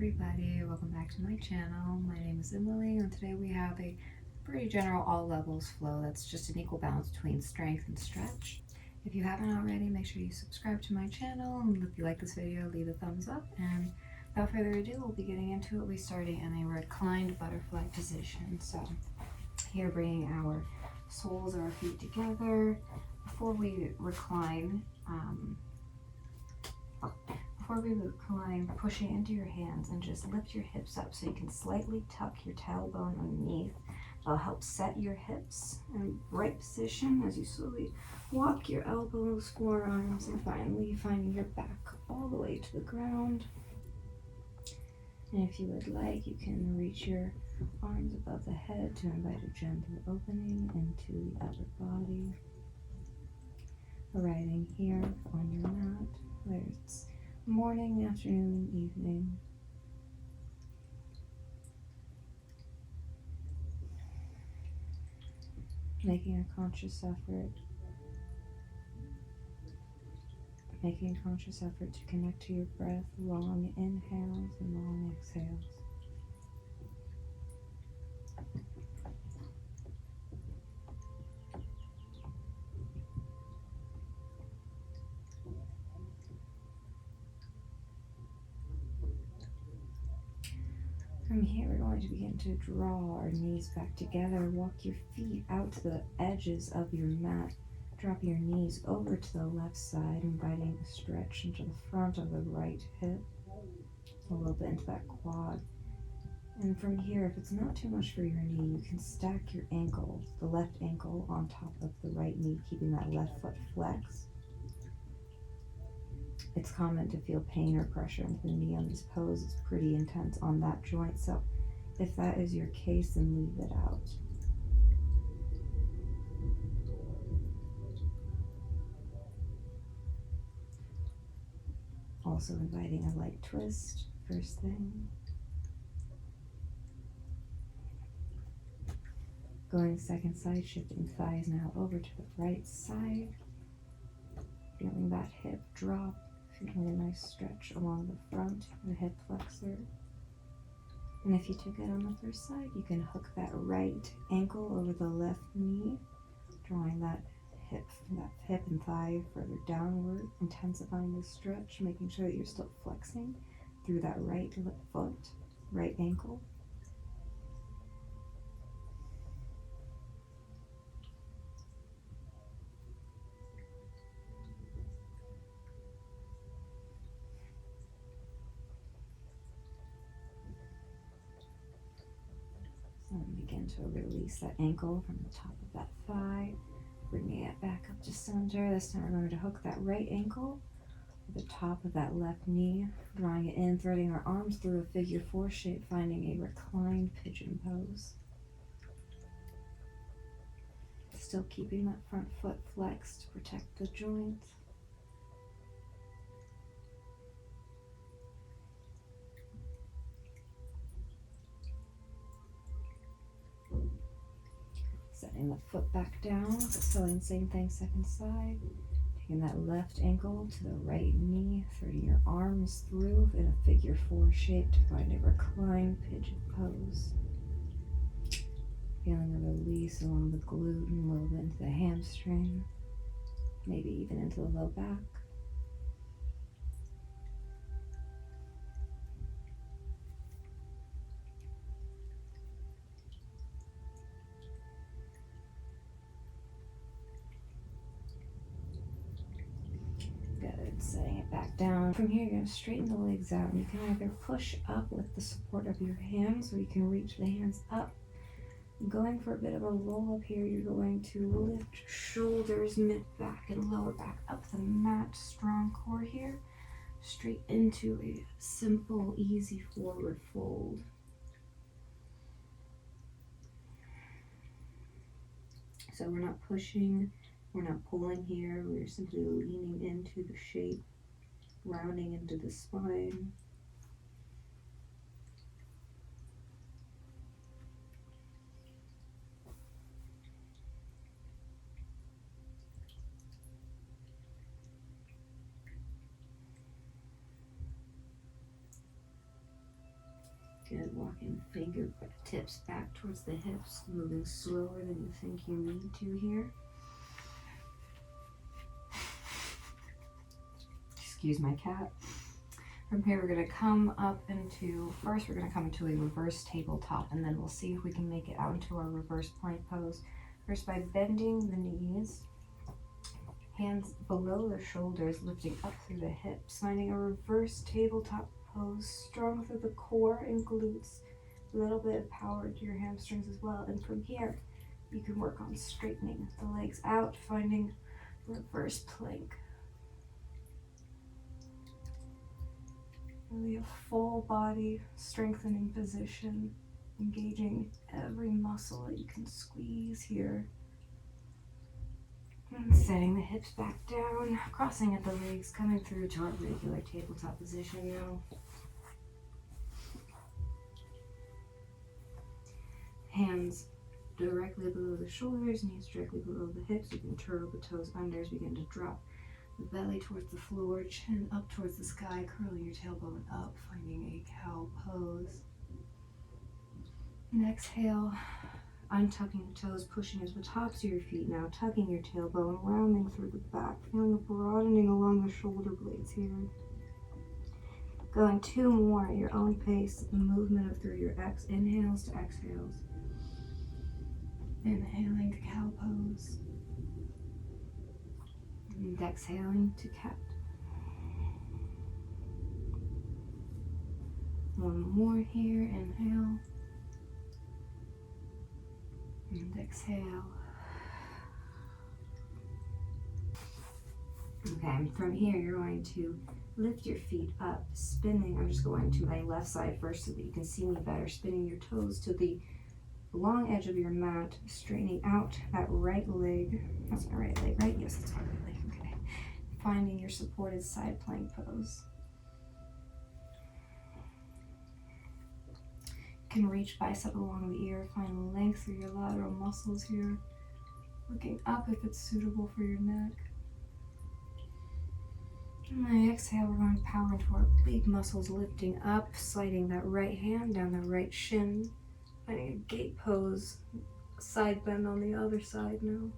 everybody, welcome back to my channel. My name is Emily and today we have a pretty general all levels flow that's just an equal balance between strength and stretch. If you haven't already, make sure you subscribe to my channel, and if you like this video, leave a thumbs up. And without further ado, we'll be getting into it. We'll be starting in a reclined butterfly position. So here, bringing our soles of our feet together. Before we recline, pushing into your hands and just lift your hips up so you can slightly tuck your tailbone underneath. That'll help set your hips in right position as you slowly walk your elbows, forearms, and finally finding your back all the way to the ground. And if you would like, you can reach your arms above the head to invite a gentle opening into the upper body. Arriving here on your mat, whether it's morning, afternoon, evening. Making a conscious effort to connect to your breath, long inhales and long exhales. From here, we're going to begin to draw our knees back together. Walk your feet out to the edges of your mat. Drop your knees over to the left side, inviting a stretch into the front of the right hip, a little bit into that quad. And from here, if it's not too much for your knee, you can stack your ankle, the left ankle, on top of the right knee, keeping that left foot flexed. It's common to feel pain or pressure into the knee on this pose. It's pretty intense on that joint, so if that is your case, then leave it out. Also inviting a light twist, first thing. Going second side, shifting thighs now over to the right side. Feeling that hip drop. Feeling a nice stretch along the front of the hip flexor. And if you took it on the first side, you can hook that right ankle over the left knee, drawing that hip and thigh further downward, intensifying the stretch, making sure that you're still flexing through that right foot, right ankle. And begin to release that ankle from the top of that thigh, bringing it back up to center. This time remember to hook that right ankle at the top of that left knee, drawing it in, threading our arms through a figure four shape, finding a reclined pigeon pose. Still keeping that front foot flexed to protect the joint. Setting the foot back down, so same thing, second side. Taking that left ankle to the right knee, threading your arms through in a figure four shape to find a reclined pigeon pose. Feeling a release along the glute and a little bit into the hamstring, maybe even into the low back. Setting it back down. From here, you're going to straighten the legs out, and you can either push up with the support of your hands, or you can reach the hands up. Going for a bit of a roll up here, you're going to lift shoulders, mid back, and lower back up the mat. Strong core here. Straight into a simple, easy forward fold. So we're not pushing. We're not pulling here, we're simply leaning into the shape, rounding into the spine. Good, walking fingertips back towards the hips, moving slower than you think you need to here. Excuse my cat. From here we're going to come up into, first we're going to come into a reverse tabletop, and then we'll see if we can make it out into our reverse plank pose. First by bending the knees, hands below the shoulders, lifting up through the hips, finding a reverse tabletop pose, strong through the core and glutes, a little bit of power to your hamstrings as well. And from here, you can work on straightening the legs out, finding reverse plank. Really a full body strengthening position, engaging every muscle that you can squeeze here. And setting the hips back down, crossing at the legs, coming through to our regular tabletop position now. Hands directly below the shoulders, knees directly below the hips. You can turtle the toes under as we begin to drop the belly towards the floor, chin up towards the sky, curling your tailbone up, finding a cow pose. And exhale, untucking the toes, pushing into the tops of your feet now, tucking your tailbone, rounding through the back, feeling a broadening along the shoulder blades here. Going 2 more at your own pace, the movement of through your inhales to exhales. Inhaling to cow pose. And exhaling to cat. One more here, inhale. And exhale. Okay, from here you're going to lift your feet up, spinning. I'm just going to my left side first so that you can see me better. Spinning your toes to the long edge of your mat, straightening out that right leg. That's my right leg, right? Yes, that's my right leg. Okay. Finding your supported side plank pose. You can reach bicep along the ear, find length through your lateral muscles here. Looking up if it's suitable for your neck. And on the exhale, we're going to power into our big muscles, lifting up, sliding that right hand down the right shin. Finding a gate pose, side bend on the other side now.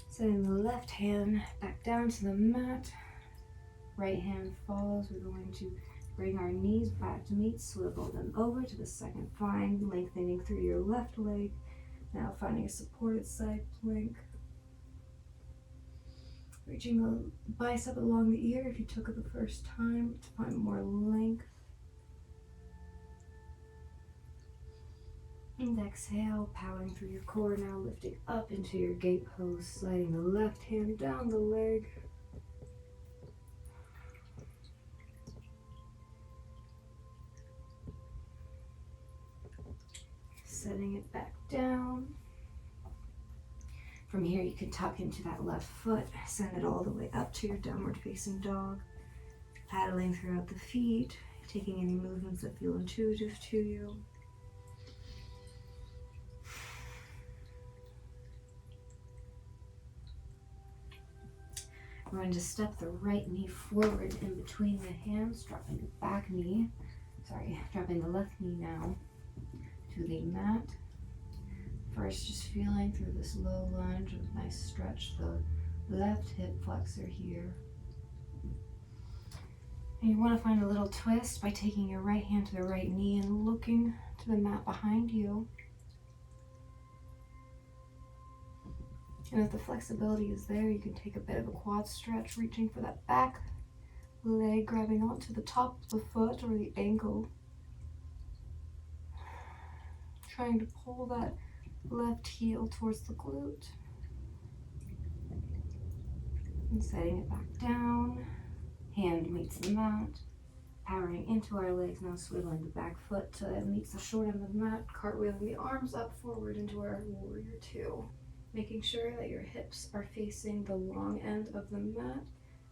Setting the left hand back down to the mat. Right hand follows. We're going to bring our knees back to meet, swivel them over to the second find, lengthening through your left leg. Now finding a supported side plank. Reaching the bicep along the ear if you took it the first time to find more length. And exhale, powering through your core now, lifting up into your gate pose, sliding the left hand down the leg. Setting it back down. From here, you can tuck into that left foot, send it all the way up to your downward facing dog, paddling throughout the feet, taking any movements that feel intuitive to you. We're going to step the right knee forward in between the hands, dropping the dropping the left knee now to the mat. First, just feeling through this low lunge with nice stretch, the left hip flexor here. And you want to find a little twist by taking your right hand to the right knee and looking to the mat behind you. And if the flexibility is there, you can take a bit of a quad stretch, reaching for that back leg, grabbing onto the top of the foot or the ankle. Trying to pull that left heel towards the glute. And setting it back down. Hand meets the mat. Powering into our legs, now swiveling the back foot till it meets the short end of the mat. Cartwheeling the arms up forward into our warrior two. Making sure that your hips are facing the long end of the mat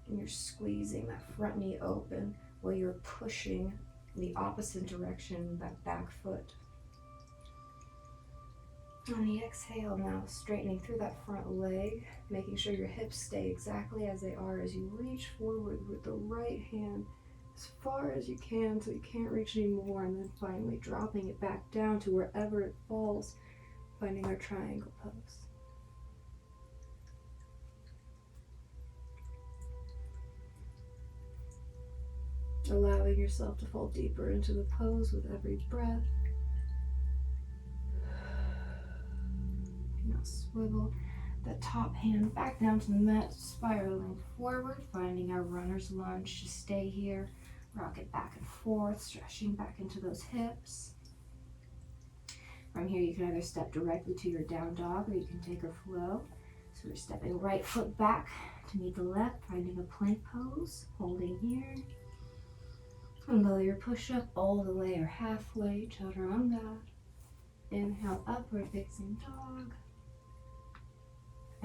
and you're squeezing that front knee open while you're pushing the opposite direction, that back foot. On the exhale now, straightening through that front leg, making sure your hips stay exactly as they are as you reach forward with the right hand as far as you can until you can't reach anymore, and then finally dropping it back down to wherever it falls, finding our triangle pose. Allowing yourself to fall deeper into the pose with every breath. Now swivel the top hand back down to the mat, spiraling forward, finding our runner's lunge. Just stay here, rock it back and forth, stretching back into those hips. From here, you can either step directly to your down dog or you can take a flow. So we're stepping right foot back to meet the left, finding a plank pose, holding here. And lower your push-up all the way or halfway, chaturanga. Inhale, upward facing dog.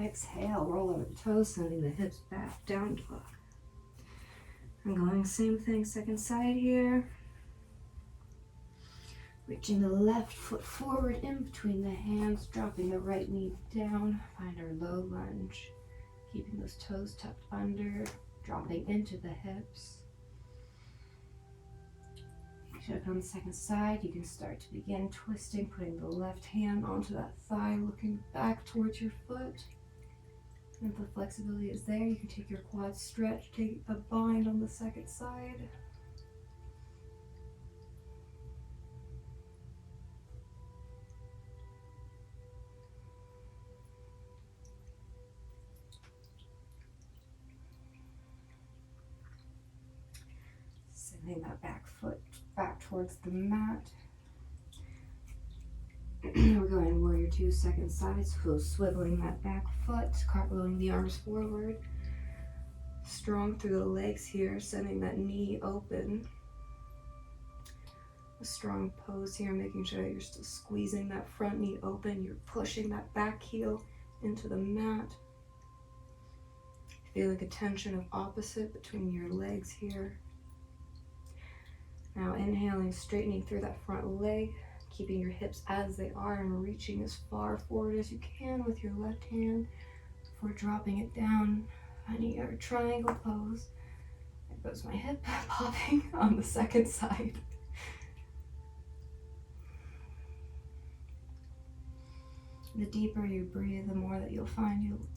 Exhale, roll over the toes, sending the hips back, down dog. I'm going same thing, second side here. Reaching the left foot forward in between the hands, dropping the right knee down. Find our low lunge, keeping those toes tucked under, dropping into the hips. Check on the second side, you can start to begin twisting, putting the left hand onto that thigh, looking back towards your foot. And if the flexibility is there, you can take your quads stretch, take a bind on the second side. Sending that back foot back towards the mat. We're going warrior two, second side, so swiveling that back foot, cartwheeling the arms forward. Strong through the legs here, sending that knee open. A strong pose here, making sure that you're still squeezing that front knee open. You're pushing that back heel into the mat. Feeling a tension of opposite between your legs here. Now inhaling, straightening through that front leg, keeping your hips as they are and reaching as far forward as you can with your left hand before dropping it down, finding your triangle pose. There goes my hip popping on the second side. The deeper you breathe, the more that you'll find you'll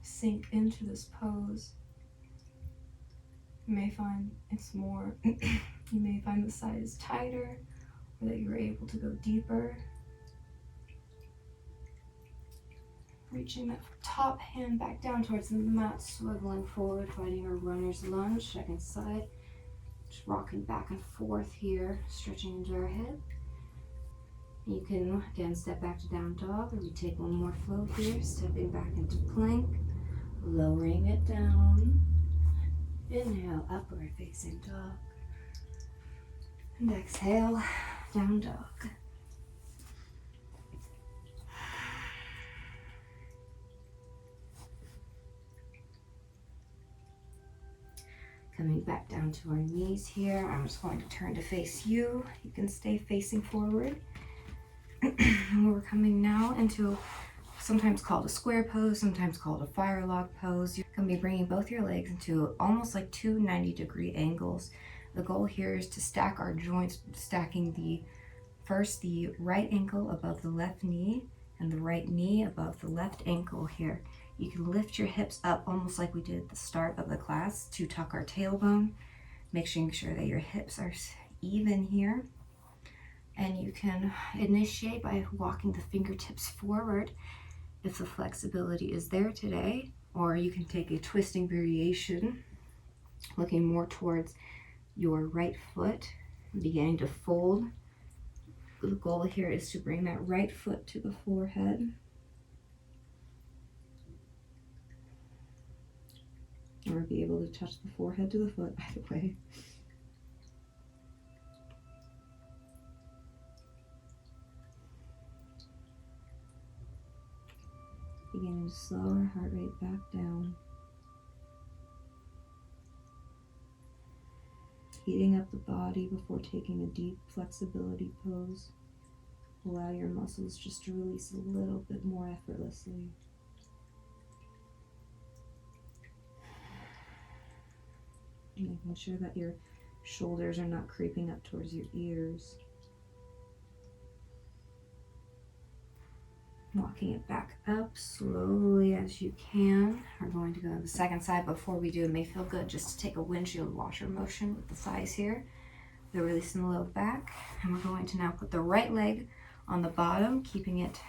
sink into this pose. You may find it's more, you may find the side is tighter, or that you're able to go deeper. Reaching that top hand back down towards the mat, swiveling forward, finding a runner's lunge, second side. Just rocking back and forth here, stretching into our hip. You can, again, step back to down dog, or we take one more flow here, stepping back into plank, lowering it down. Inhale, upward facing dog. And exhale, down dog. Coming back down to our knees here. I'm just going to turn to face you. You can stay facing forward. We're coming now into sometimes called a square pose, sometimes called a Firelog pose. You're going to be bringing both your legs into almost like two 90-degree angles. The goal here is to stack our joints, stacking the right ankle above the left knee and the right knee above the left ankle here. You can lift your hips up almost like we did at the start of the class to tuck our tailbone, making sure that your hips are even here. And you can initiate by walking the fingertips forward if the flexibility is there today, or you can take a twisting variation, looking more towards your right foot, beginning to fold. The goal here is to bring that right foot to the forehead. Or be able to touch the forehead to the foot, either way. Beginning to slow our heart rate back down. Heating up the body before taking a deep flexibility pose. allow your muscles just to release a little bit more effortlessly. Making sure that your shoulders are not creeping up towards your ears. Walking it back up slowly as you can. We're going to go to the second side. Before we do, it may feel good just to take a windshield washer motion with the thighs here. They're releasing the low back. And we're going to now put the right leg on the bottom, keeping it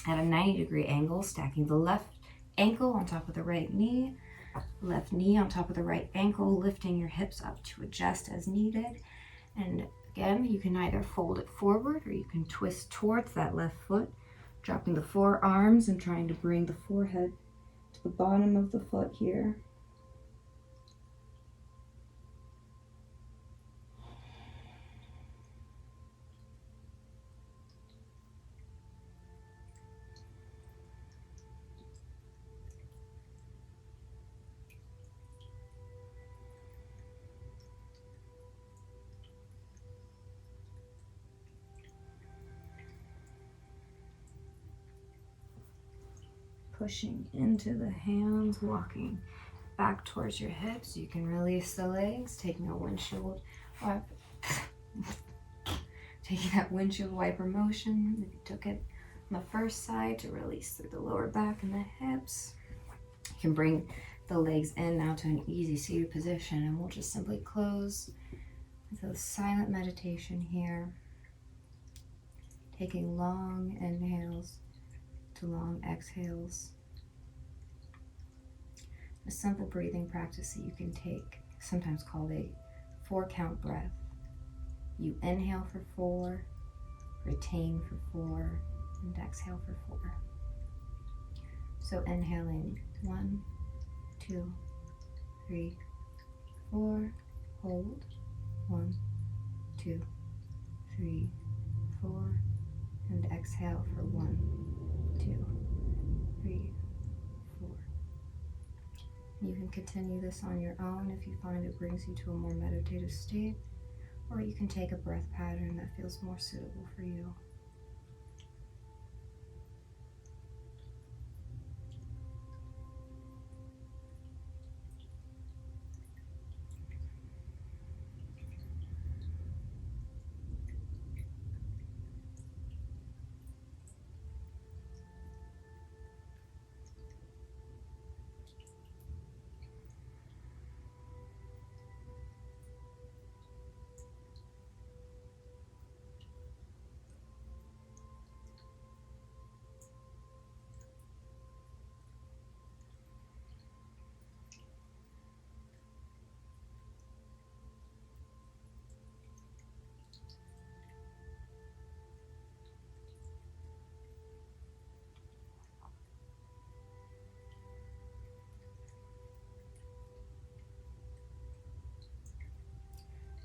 at a 90-degree angle, stacking the left ankle on top of the right knee, left knee on top of the right ankle, lifting your hips up to adjust as needed. And again, you can either fold it forward or you can twist towards that left foot, dropping the forearms and trying to bring the forehead to the bottom of the foot here. Pushing into the hands, walking back towards your hips. You can release the legs, taking a windshield wipe, taking that windshield wiper motion. If you took it on the first side to release through the lower back and the hips. You can bring the legs in now to an easy seated position, and we'll just simply close with a silent meditation here, taking long inhales to long exhales. A simple breathing practice that you can take, sometimes called a 4-count breath. You inhale for 4, retain for 4, and exhale for 4. So inhaling 1, 2, 3, 4, hold, 1, 2, 3, 4, and exhale for 1, 2, 3, 4. You can continue this on your own if you find it brings you to a more meditative state, or you can take a breath pattern that feels more suitable for you.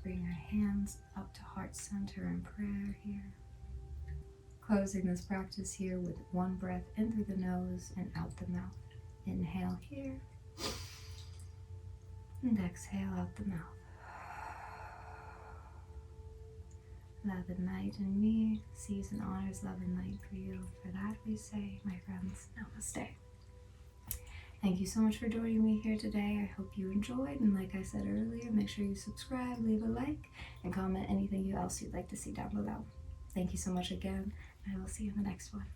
Bring your hands up to heart center in prayer here. Closing this practice here with 1 breath in through the nose and out the mouth. Inhale here, and exhale out the mouth. Love and light in me, sees and honors love and light for you. For that we say, my friends, namaste. Thank you so much for joining me here today. I hope you enjoyed, and like I said earlier, make sure you subscribe, leave a like, and comment anything else you'd like to see down below. Thank you so much again, and I will see you in the next one.